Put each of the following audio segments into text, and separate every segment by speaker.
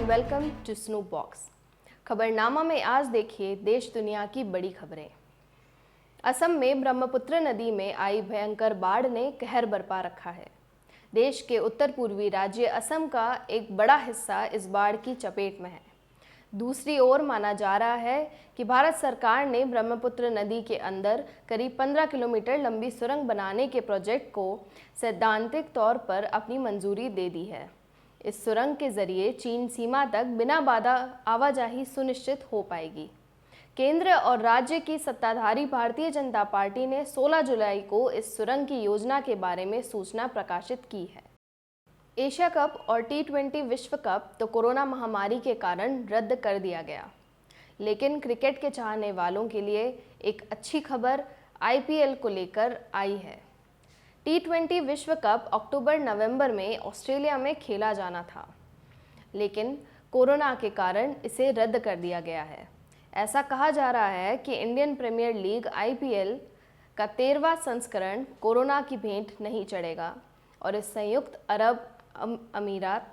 Speaker 1: And welcome to Snoop Box. खबरनामा में आज देखिए देश दुनिया की बड़ी खबरें। असम में ब्रह्मपुत्र नदी में आई भयंकर बाढ़ ने कहर बरपा रखा है। देश के उत्तर पूर्वी राज्य असम का एक बड़ा हिस्सा इस बाढ़ की चपेट में है। दूसरी ओर माना जा रहा है कि भारत सरकार ने ब्रह्मपुत्र नदी के अंदर करीब 15 किलोमीटर लंबी सुरंग बनाने के प्रोजेक्ट को सैद्धांतिक तौर पर अपनी मंजूरी दे दी है। इस सुरंग के जरिए चीन सीमा तक बिना बाधा आवाजाही सुनिश्चित हो पाएगी। केंद्र और राज्य की सत्ताधारी भारतीय जनता पार्टी ने 16 जुलाई को इस सुरंग की योजना के बारे में सूचना प्रकाशित की है। एशिया कप और T20 विश्व कप तो कोरोना महामारी के कारण रद्द कर दिया गया, लेकिन क्रिकेट के चाहने वालों के लिए एक अच्छी खबर IPL को लेकर आई है। T20 विश्व कप अक्टूबर-नवंबर में ऑस्ट्रेलिया में खेला जाना था, लेकिन कोरोना के कारण इसे रद्द कर दिया गया है। ऐसा कहा जा रहा है कि इंडियन प्रीमियर लीग IPL का 13वां संस्करण कोरोना की भेंट नहीं चढ़ेगा और इस संयुक्त अरब अमीरात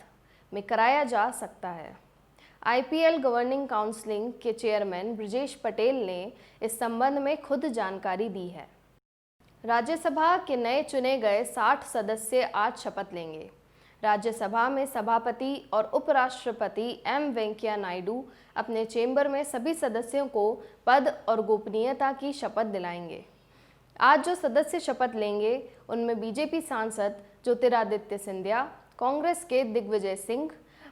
Speaker 1: में कराया जा सकता है। IPL गवर्निंग काउंसिल के चेयरमैन ब्रजेश पटेल ने इस संबंध में खुद जानकारी दी है। राज्यसभा के नए चुने गए 60 सदस्य आज शपथ लेंगे। राज्यसभा में सभापति और उपराष्ट्रपति M वेंकैया नायडू अपने चेंबर में सभी सदस्यों को पद और गोपनीयता की शपथ दिलाएंगे। आज जो सदस्य शपथ लेंगे उनमें BJP सांसद ज्योतिरादित्य सिंधिया, कांग्रेस के दिग्विजय सिंह,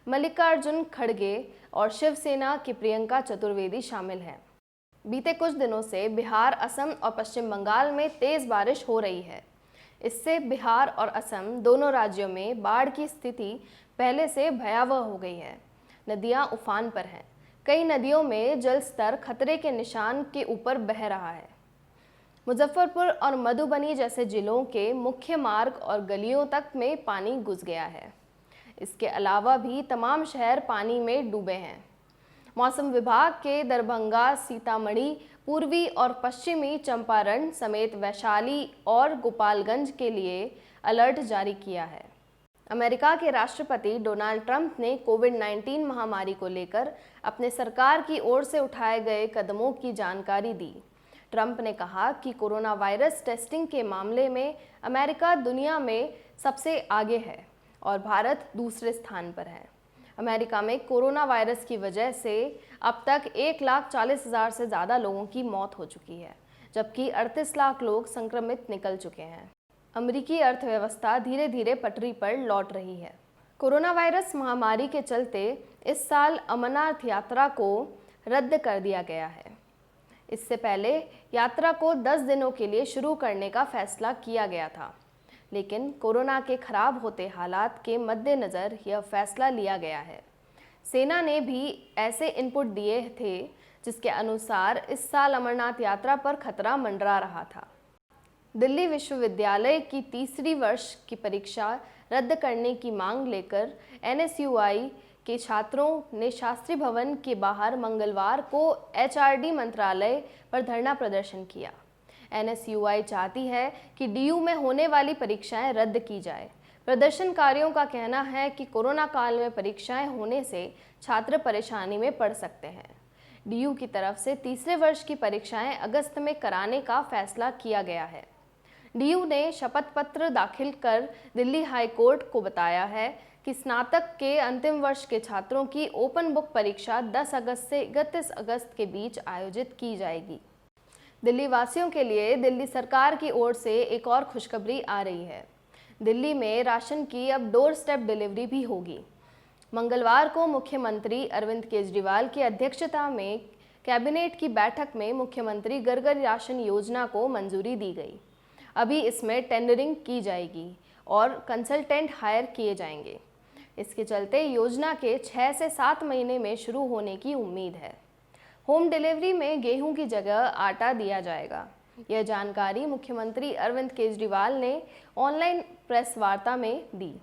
Speaker 1: मल्लिकार्जुन खड़गे और शिवसेना की प्रियंका चतुर्वेदी शामिल हैं। बीते कुछ दिनों से बिहार, असम और पश्चिम बंगाल में तेज बारिश हो रही है। इससे बिहार और असम दोनों राज्यों में बाढ़ की स्थिति पहले से भयावह हो गई है। नदियां उफान पर हैं। कई नदियों में जल स्तर खतरे के निशान के ऊपर बह रहा है। मुजफ्फरपुर और मधुबनी जैसे जिलों के मुख्य मार्ग और गलियों तक में पानी घुस गया है। इसके अलावा भी तमाम शहर पानी में डूबे हैं। मौसम विभाग के दरभंगा, सीतामढ़ी, पूर्वी और पश्चिमी चंपारण समेत वैशाली और गोपालगंज के लिए अलर्ट जारी किया है। अमेरिका के राष्ट्रपति डोनाल्ड ट्रंप ने कोविड-19 महामारी को लेकर अपने सरकार की ओर से उठाए गए कदमों की जानकारी दी। ट्रंप ने कहा कि कोरोना वायरस टेस्टिंग के मामले में अमेरिका दुनिया में सबसे आगे है और भारत दूसरे स्थान पर है। अमेरिका में कोरोना वायरस की वजह से अब तक 1,40,000 से ज़्यादा लोगों की मौत हो चुकी है, जबकि 38 लाख लोग संक्रमित निकल चुके हैं। अमेरिकी अर्थव्यवस्था धीरे धीरे पटरी पर लौट रही है। कोरोना वायरस महामारी के चलते इस साल अमरनाथ यात्रा को रद्द कर दिया गया है। इससे पहले यात्रा को 10 दिनों के लिए शुरू करने का फैसला किया गया था, लेकिन कोरोना के खराब होते हालात के मद्देनज़र यह फैसला लिया गया है। सेना ने भी ऐसे इनपुट दिए थे जिसके अनुसार इस साल अमरनाथ यात्रा पर खतरा मंडरा रहा था। दिल्ली विश्वविद्यालय की तीसरी वर्ष की परीक्षा रद्द करने की मांग लेकर NSUI के छात्रों ने शास्त्री भवन के बाहर मंगलवार को HRD मंत्रालय पर धरना प्रदर्शन किया। NSUI चाहती है कि DU में होने वाली परीक्षाएं रद्द की जाए। प्रदर्शनकारियों का कहना है कि कोरोना काल में परीक्षाएं होने से छात्र परेशानी में पड़ सकते हैं। DU की तरफ से तीसरे वर्ष की परीक्षाएं अगस्त में कराने का फैसला किया गया है। DU ने शपथ पत्र दाखिल कर दिल्ली हाई कोर्ट को बताया है कि स्नातक के अंतिम वर्ष के छात्रों की ओपन बुक परीक्षा 10 अगस्त से 31 अगस्त के बीच आयोजित की जाएगी। दिल्ली वासियों के लिए दिल्ली सरकार की ओर से एक और खुशखबरी आ रही है। दिल्ली में राशन की अब डोर स्टेप डिलीवरी भी होगी। मंगलवार को मुख्यमंत्री अरविंद केजरीवाल की अध्यक्षता में कैबिनेट की बैठक में मुख्यमंत्री घर घर राशन योजना को मंजूरी दी गई। अभी इसमें टेंडरिंग की जाएगी और कंसल्टेंट हायर किए जाएंगे। इसके चलते योजना के 6 से 7 महीने में शुरू होने की उम्मीद है। होम डिलीवरी में गेहूं की जगह आटा दिया जाएगा। यह जानकारी मुख्यमंत्री अरविंद केजरीवाल ने ऑनलाइन प्रेस वार्ता में दी।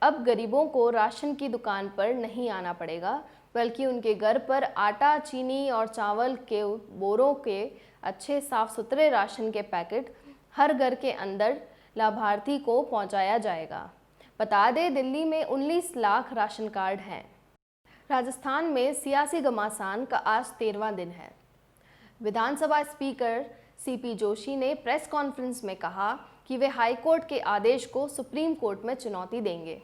Speaker 1: अब गरीबों को राशन की दुकान पर नहीं आना पड़ेगा, बल्कि उनके घर पर आटा, चीनी और चावल के बोरों के अच्छे साफ सुथरे राशन के पैकेट हर घर के अंदर लाभार्थी को पहुंचाया जाएगा। बता दें, दिल्ली में 19 लाख राशन कार्ड हैं। राजस्थान में सियासी घमासान का आज 13वां दिन है। विधानसभा स्पीकर सीपी जोशी ने प्रेस कॉन्फ्रेंस में कहा कि वे हाईकोर्ट के आदेश को सुप्रीम कोर्ट में चुनौती देंगे।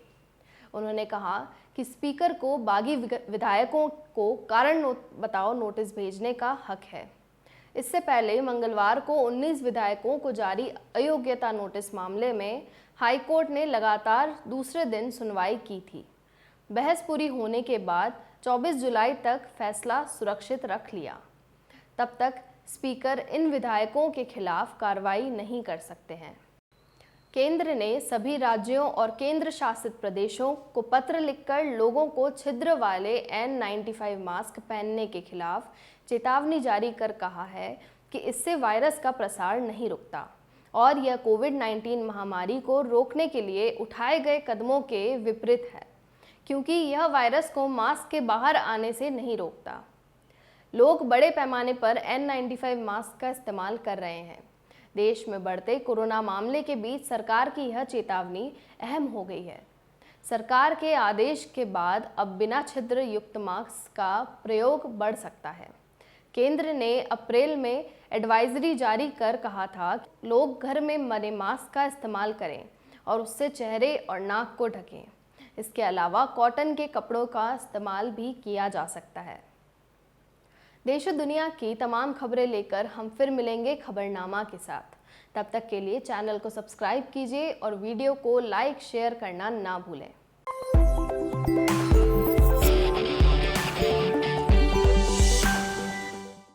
Speaker 1: उन्होंने कहा कि स्पीकर को बागी विधायकों को कारण बताओ नोटिस भेजने का हक है। इससे पहले मंगलवार को 19 विधायकों को जारी अयोग्यता नोटिस मामले में हाईकोर्ट ने लगातार दूसरे दिन सुनवाई की थी। बहस पूरी होने के बाद 24 जुलाई तक फैसला सुरक्षित रख लिया। तब तक स्पीकर इन विधायकों के खिलाफ कार्रवाई नहीं कर सकते हैं। केंद्र ने सभी राज्यों और केंद्र शासित प्रदेशों को पत्र लिखकर लोगों को छिद्र वाले N95 मास्क पहनने के खिलाफ चेतावनी जारी कर कहा है कि इससे वायरस का प्रसार नहीं रुकता और यह कोविड-19 महामारी को रोकने के लिए उठाए गए कदमों के विपरीत है, क्योंकि यह वायरस को मास्क के बाहर आने से नहीं रोकता। लोग बड़े पैमाने पर N95 मास्क का इस्तेमाल कर रहे हैं। देश में बढ़ते कोरोना मामले के बीच सरकार की यह चेतावनी अहम हो गई है। सरकार के आदेश के बाद अब बिना छिद्र युक्त मास्क का प्रयोग बढ़ सकता है। केंद्र ने अप्रैल में एडवाइजरी जारी कर कहा था कि लोग घर में बने मास्क का इस्तेमाल करें और उससे चेहरे और नाक को ढकें। इसके अलावा कॉटन के कपड़ों का इस्तेमाल भी किया जा सकता है। देश और दुनिया की तमाम खबरें लेकर हम फिर मिलेंगे खबरनामा के साथ। तब तक के लिए चैनल को सब्सक्राइब कीजिए और वीडियो को लाइक शेयर करना ना भूलें।